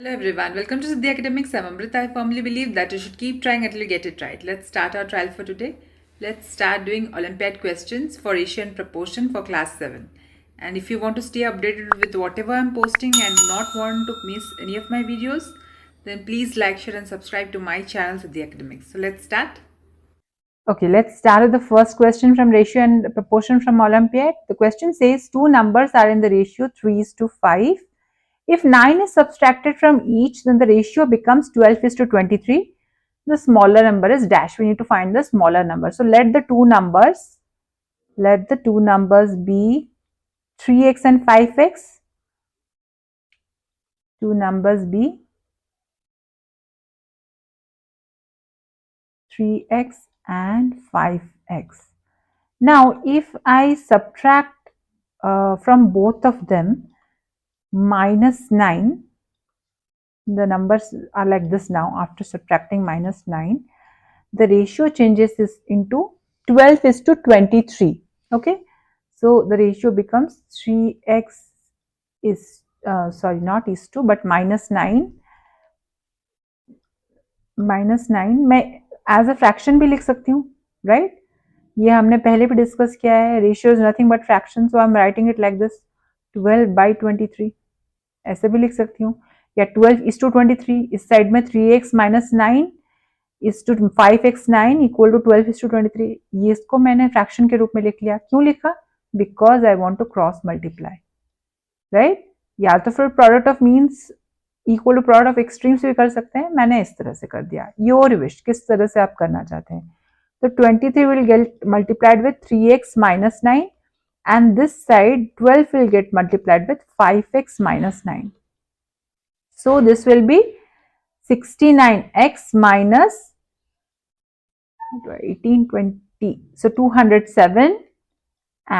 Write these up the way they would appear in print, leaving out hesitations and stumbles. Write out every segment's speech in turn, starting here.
Hello everyone, welcome to Siddhi Academics. I'm Amrita. I firmly believe that you should keep trying until you get it right. Let's start our trial for today. Let's start doing Olympiad questions for ratio and proportion for class 7. And if you want to stay updated with whatever I'm posting and not want to miss any of my videos, then please like, share and subscribe to my channel Siddhi Academics. So let's start. Okay, let's start with the first question from ratio and proportion from Olympiad. The question says two numbers are in the ratio 3:5. If 9 is subtracted from each, then the ratio becomes 12:23. The smaller number is dash. We need to find the smaller number. So let the two numbers be 3x and 5x. Two numbers be 3x and 5x. Now, if I subtract from both of them -9, the numbers are like this now. After subtracting -9, the ratio changes this into 12:23. Okay, so the ratio becomes 3x is sorry, not is 2 but -9 मैं as a fraction भी लिख सकती हूँ, right? ये हमने पहले भी discuss किया है. Ratio is nothing but fraction, so I am writing it like this 12/23. ऐसे भी लिख सकती हूँ, या 12:23. इस साइड में 3x - 9 is to 5x 9 equal to 12:23. ये इसको मैंने फ्रैक्शन के रूप में लिख लिया. क्यों लिखा? Because I want to cross multiply, right? या तो फिर product of means equal to product of extreme से भी कर सकते हैं. मैंने इस तरह से कर दिया. योर विश, किस तरह से आप करना चाहते हैं. तो 23 will get multiplied with 3x - 9 and this side 12 will get multiplied with 5x - 9. So this will be 69x minus 18, 20, so 207,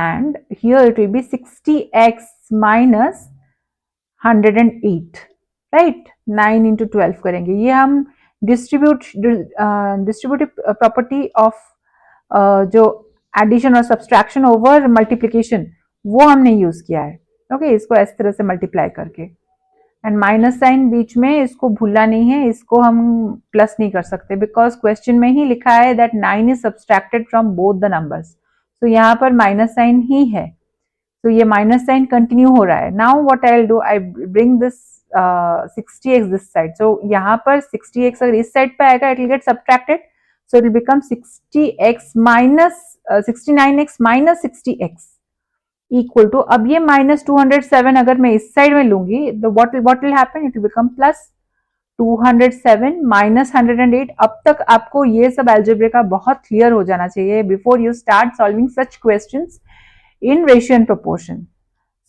and here it will be 60x minus 108, right? 9 into 12 करेंगे. ये हम डिस्ट्रीब्यूटिव प्रॉपर्टी ऑफ जो addition और subtraction over multiplication वो हमने use किया है. Okay, इसको इस तरह से मल्टीप्लाई करके, एंड माइनस साइन बीच में, इसको भूलना नहीं है. इसको हम प्लस नहीं कर सकते बिकॉज क्वेश्चन में ही लिखा है that 9 is subtracted from both the numbers. तो यहाँ पर माइनस साइन ही है, तो ये माइनस साइन कंटिन्यू हो रहा है. Now what I will do, I bring this 60x this side. So यहाँ पर 60x अगर इस साइड पे आएगा it will get subtracted, so it will become 60x minus 69x minus 60x equal to, अब ये -207 अगर मैं इस साइड में लूंगी, तो what will happen, it will become plus 207 minus 108. अब तक आपको ये सब algebra बहुत क्लियर हो जाना चाहिए before you start solving such questions in ratio and proportion.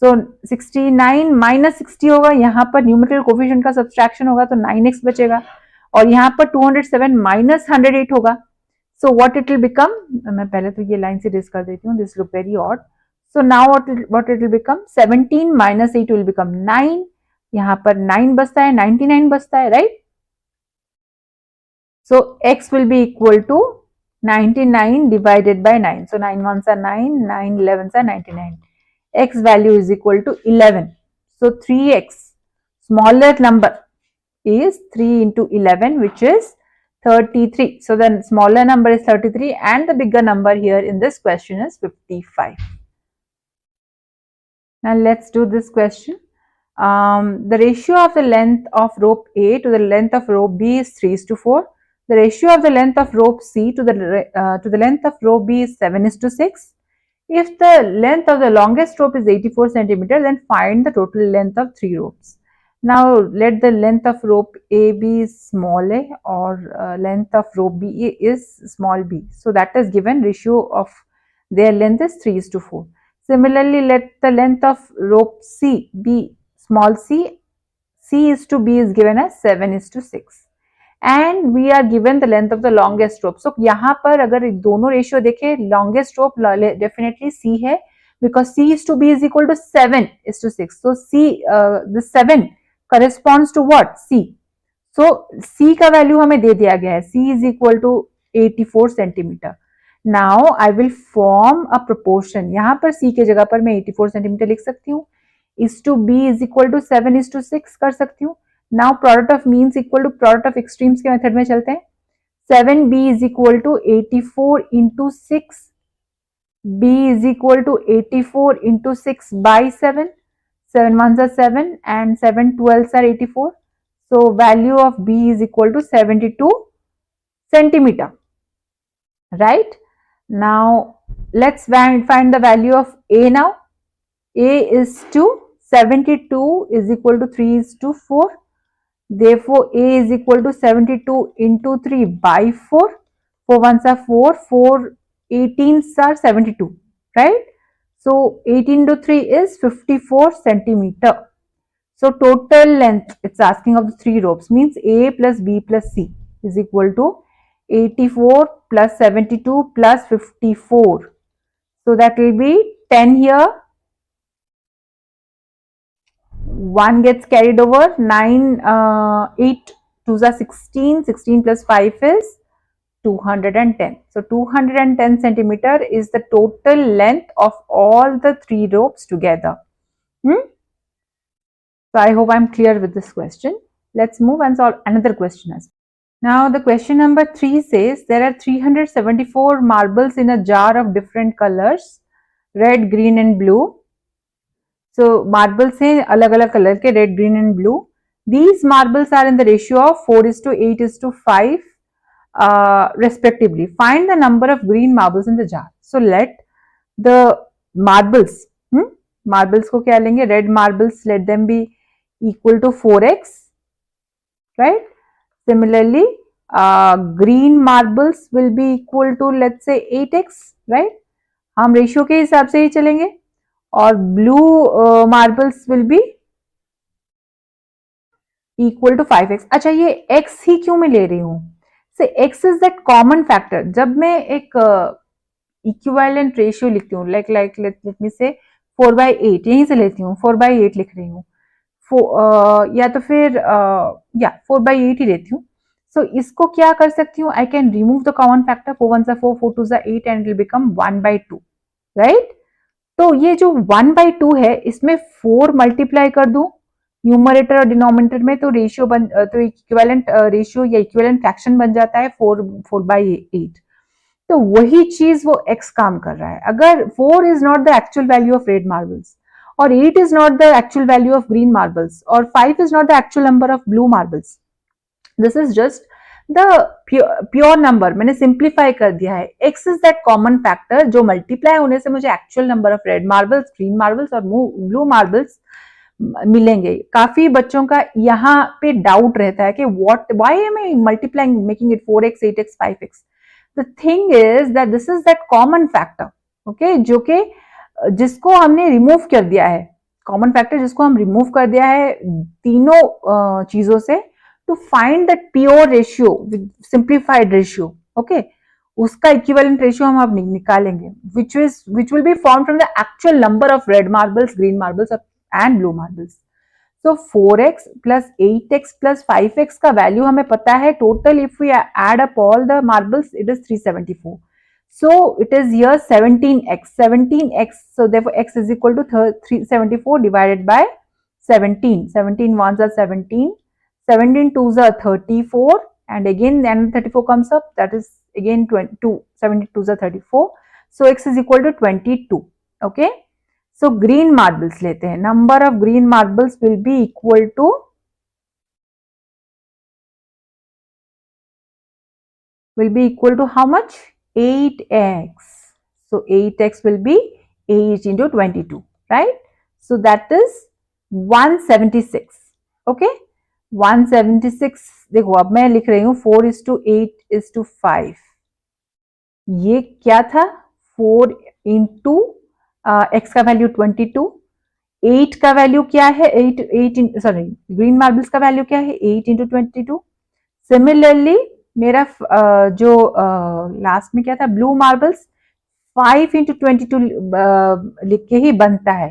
So 69 minus 60 होगा, यहाँ पर न्यूमेरिकल कोफिशिएंट का सब्सट्रैक्शन होगा तो 9x बचेगा, और यहाँ पर 207 माइनस 108 होगा. So what it will become, मैं पहले तो ये लाइन से डिस कर देती हूँ, this look very odd. So now what it will become, 17 minus 8 will become 9. यहाँ पर 9 बचता है, 99 बचता है, right? So x will be equal to 99 divided by 9. So 9 ones are 9, 9 11s are 99. X value is equal to 11. So 3x, smaller number, is 3 into 11, which is 33. So the smaller number is 33 and the bigger number here in this question is 55. Now let's do this question. The ratio of the length of rope A to the length of rope B is 3:4. The ratio of the length of rope C to the length of rope B is 7:6. If the length of the longest rope is 84 centimeter, then find the total length of 3 ropes. Now let the length of rope A be small a, or length of rope B is small b. So that is given. Ratio of their length is 3:4. Similarly, let the length of rope C be small c. C is to B is given as 7:6. And we are given the length of the longest rope. So यहाँ पर अगर दोनों ratio देखें, longest rope definitely C है, because C is to B is equal to 7:6. So C, the 7 corresponds to what? C. So C का value हमें दे दिया गया है, C is equal to 84 centimeter. Now I will form a proportion. यहाँ पर C के जगह पर मैं 84 centimeter लिख सकती हूँ. Is to B is equal to 7:6 कर सकती हूँ. Now product of means equal to product of extremes के मेथड में चलते हैं. 7b is equal to 84 into 6. b is equal to 84 into 6 by 7. 7 ones are 7 and 7 twelves are 84. So value of b is equal to 72 centimeter. Right? Now let's find the value of a now. A is to 72 is equal to 3 is to 4. Therefore, A is equal to 72 into 3 by 4. 4 ones are 4, 4 18s are 72, right? So 18 to 3 is 54 centimeter. So total length, it's asking of the 3 ropes, means A plus B plus C is equal to 84 plus 72 plus 54. So that will be 10 here. 1 gets carried over, 9, 8 2s are 16, 16 plus 5 is 210. So 210 centimeter is the total length of all the 3 ropes together. So I hope I'm clear with this question. Let's move and solve another question as well. Now the question number 3 says there are 374 marbles in a jar of different colors, red, green and blue. So marbles हैं अलग अलग colour के, red, green and blue. These marbles are in the ratio of 4:8:5 respectively. Find the number of green marbles in the jar. So let the marbles, marbles को क्या लेंगे, red marbles, let them be equal to 4x, right? Similarly, green marbles will be equal to let's say 8x, right? हम ratio के हिसाब से ही चलेंगे. और blue marbles will be equal to 5x. अच्छा, ये x ही क्यों मैं ले रही हूं? से x is that common factor. जब मैं एक इक्विवेलेंट रेशियो लिखती हूँ, लाइक लेट मी से 4/8, यहीं से लेती हूँ, 4/8 लिख रही हूँ, या तो फिर 4/8 ही लेती हूँ. सो इसको क्या कर सकती हूँ, I can remove the common factor, 4 1s are 4, 4 2s are 8 and it will become 1/2, right? तो ये जो 1/2 है, इसमें 4 मल्टीप्लाई कर दूं न्यूमरेटर और डिनोमिनेटर में, तो रेशियो तो इक्विवेलेंट रेशियो या इक्विवेलेंट फ्रैक्शन बन जाता है 4/8. तो वही चीज वो x काम कर रहा है. अगर 4 is not the actual value of red marbles, और 8 is not the actual value of green marbles, or 5 is not the actual number of blue marbles. This is just the pure number. मैंने simplify कर दिया है. X is that common factor जो multiply होने से मुझे actual number of red marbles, green marbles और blue marbles मिलेंगे. काफी बच्चों का यहाँ पे डाउट रहता है कि why am I multiplying, making it 4x, 8x, 5x? The thing is that this is that common factor, okay, जो कि जिसको हमने रिमूव कर दिया है, कॉमन फैक्टर जिसको हम रिमूव कर दिया है तीनों चीजों से, to find that pure ratio with simplified ratio. Okay, उसका इक्विवेलेंट रेशियो हम अब निकालेंगे, which will be formed from the actual number of red marbles, green marbles and blue marbles. So 4x plus 8x plus 5x का value हमें पता है. Total if we add up all the marbles it is 374. So it is here 17x, 17x. So therefore x is equal to 374 divided by 17. 17 ones are 17, 17 twos are 34, and again then 34 comes up, that is again 22, 17 twos are 34. So x is equal to 22. Okay. So green marbles लेते हैं. Number of green marbles will be equal to how much? 8x. So 8x will be 8 into 22, right? So that is 176. Okay, 176. देखो अब मैं लिख रही हूँ 4:8:5. ये क्या था? 4 into x का वैल्यू 22, 8 का वैल्यू क्या है? 8 सॉरी, ग्रीन मार्बल्स का वैल्यू क्या है? 8 into 22. सिमिलरली मेरा जो लास्ट में क्या था? ब्लू मार्बल्स 5 into 22 लिख के ही बनता है.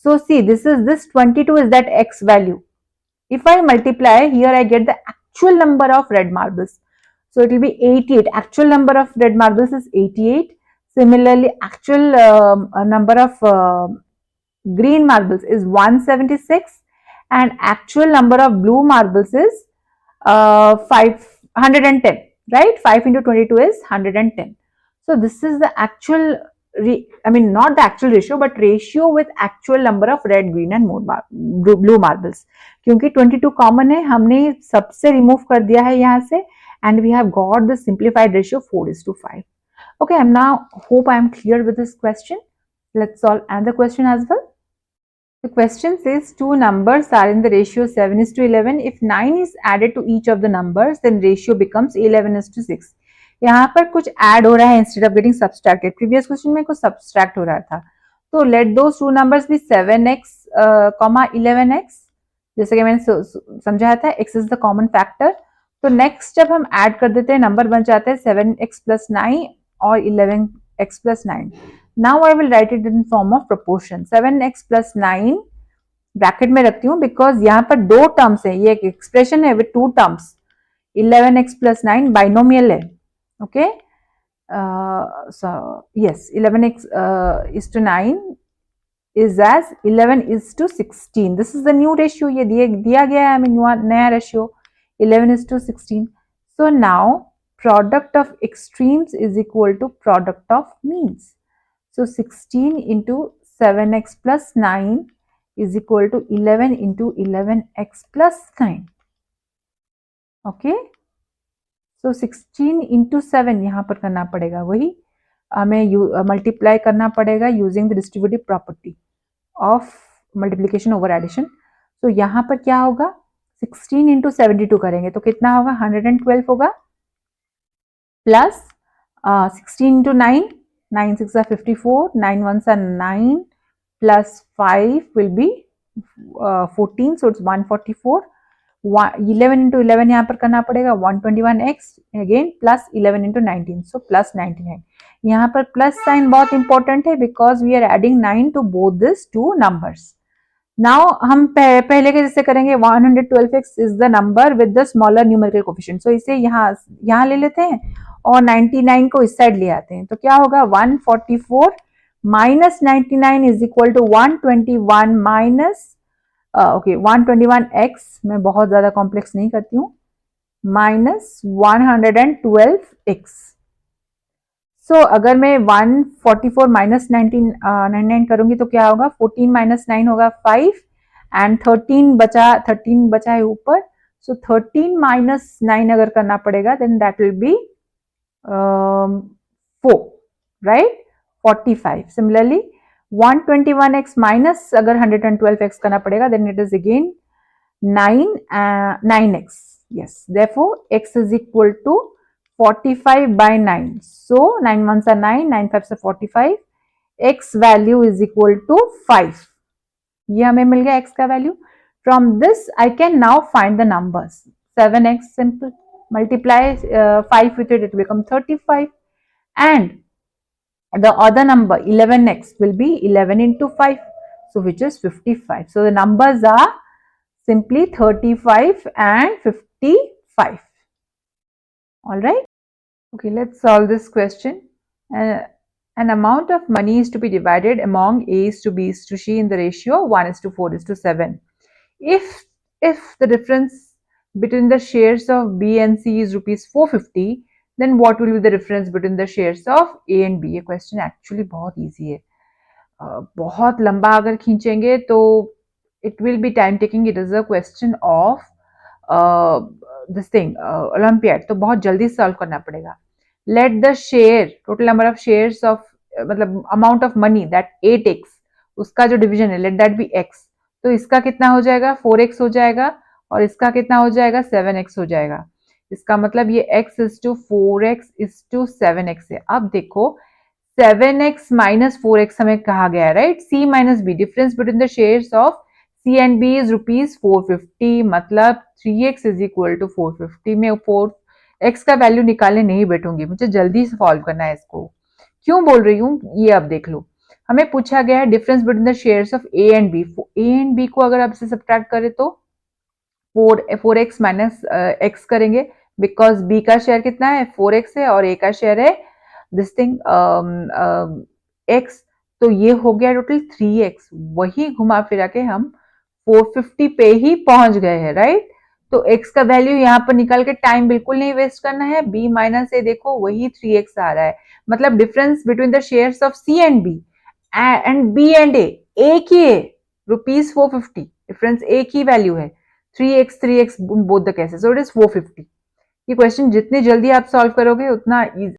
So see, this 22 is that x value. If I multiply here, I get the actual number of red marbles. So it will be 88. Actual number of red marbles is 88. Similarly, actual number of green marbles is 176, and actual number of blue marbles is 510, right? 5 into 22 is 110. So this is the actual, not the actual ratio, but ratio with actual number of red, green and blue marbles. क्योंकि 22 common है, हमने सबसे remove कर दिया है यहाँ से, and we have got the simplified ratio 4:5. Okay, I'm now hope I am clear with this question. Let's solve another question as well. The question says two numbers are in the ratio 7:11. If 9 is added to each of the numbers, then ratio becomes 11:6. यहाँ पर कुछ add हो रहा है instead of getting subtracted. Previous question में कुछ subtract हो रहा था. तो let those two numbers be 7x, 11x. जैसे कि मैंने समझाया था, x is the common factor. तो next जब हम add कर देते हैं, number बन जाता है 7x plus 9 और 11x plus 9. Now I will write it in form of proportion. 7x plus 9 bracket में रखती हूँ बिकॉज यहाँ पर दो टर्म्स है, ये एक एक्सप्रेशन है with two terms. 11x plus 9 binomial है. Okay, yes, 11x is to 9 is as 11:16. This is the new ratio. ये दिया गया है हमें नया ratio 11:16. So now product of extremes is equal to product of means. So 16 into 7x plus 9 is equal to 11 into 11x plus 9. Okay. So 16 into 7 यहाँ पर करना पड़ेगा, वही हमें मल्टीप्लाई करना पड़ेगा using the distributive property of multiplication over addition. तो यहाँ पर क्या होगा, 16 into 72 करेंगे तो कितना होगा, 112 होगा, plus 16 into 9, 9 6 are 54, 9 1s are 9, plus 5 will be 14, so it's 144. 11 into 11 यहाँ पर करना पड़ेगा, 121x again plus 11 into 19, so plus 99. यहाँ पर प्लस साइन बहुत इंपॉर्टेंट है because we are adding 9 to both this two numbers. Now हम पहले के जैसे करेंगे, 112x is the number with the smaller numerical coefficient. So इसे यहाँ ले लेते हैं और 99 को इस साइड ले आते हैं. तो क्या होगा, 144 minus 99 is equal to 121 minus 121x, मैं बहुत ज्यादा कॉम्प्लेक्स नहीं करती हूँ, माइनस 112x. सो अगर मैं 144 माइनस 99 करूंगी तो क्या होगा, 14 माइनस 9 होगा 5 एंड 13 बचा है ऊपर. सो 13 माइनस 9 अगर करना पड़ेगा then that will be 4, right, 45. Similarly 121x minus अगर 112x करना पड़ेगा then it is again 9x. yes, therefore x is equal to 45 by 9. so 9 1s are 9, 9 5s are 45. x value is equal to 5. ये हमें मिल गया x का value. from this I can now find the numbers. 7x simple, multiply 5 with it will become 35, and the other number 11x will be 11 into 5, so which is 55. so the numbers are simply 35 and 55. all right, okay, let's solve this question. An amount of money is to be divided among A is to B is to C in the ratio 1:4:7. If the difference between the shares of B and C is rupees 450, then what will be the difference between the shares of A and B? ये question actually बहुत easy है. बहुत लंबा अगर खींचेंगे तो it will be time taking. It is a question of this thing Olympiad, तो बहुत जल्दी solve करना पड़ेगा. Let the share, total number of shares of मतलब amount of money that A takes, उसका जो division है let that be x. तो इसका कितना हो जाएगा, 4x हो जाएगा, और इसका कितना हो जाएगा, 7x हो जाएगा. इसका मतलब ये x is to 4x is to 7x है. अब देखो 7x minus 4x हमें कहा गया है, right. C minus B, difference between the shares of C and B is rupees 450, मतलब 3x is equal to 450. में 4x का वैल्यू निकालने नहीं बैठूंगी, मुझे जल्दी से सॉल्व करना है इसको. क्यों बोल रही हूँ ये अब देख लो. हमें पूछा गया है difference between the shares of A and B. A and B को अगर आप इसे सब्ट्रैक्ट करें तो 4x माइनस x करेंगे बिकॉज B का शेयर कितना है, 4x है, और A का शेयर है दिस थिंग x. तो ये हो गया टोटल 3x. वही घुमा फिरा के हम 450 पे ही पहुंच गए हैं, राइट। तो x का वैल्यू यहाँ पर निकाल के टाइम बिल्कुल नहीं वेस्ट करना है। b माइनस ए देखो वही 3x आ रहा है, मतलब difference between the shares of c and b and b and a एक ही है, ₹450। डिफरेंस एक ही वैल्यू है, 3x both the cases, so it is 450। ये क्वेश्चन जितने जल्दी आप सॉल्व करोगे उतना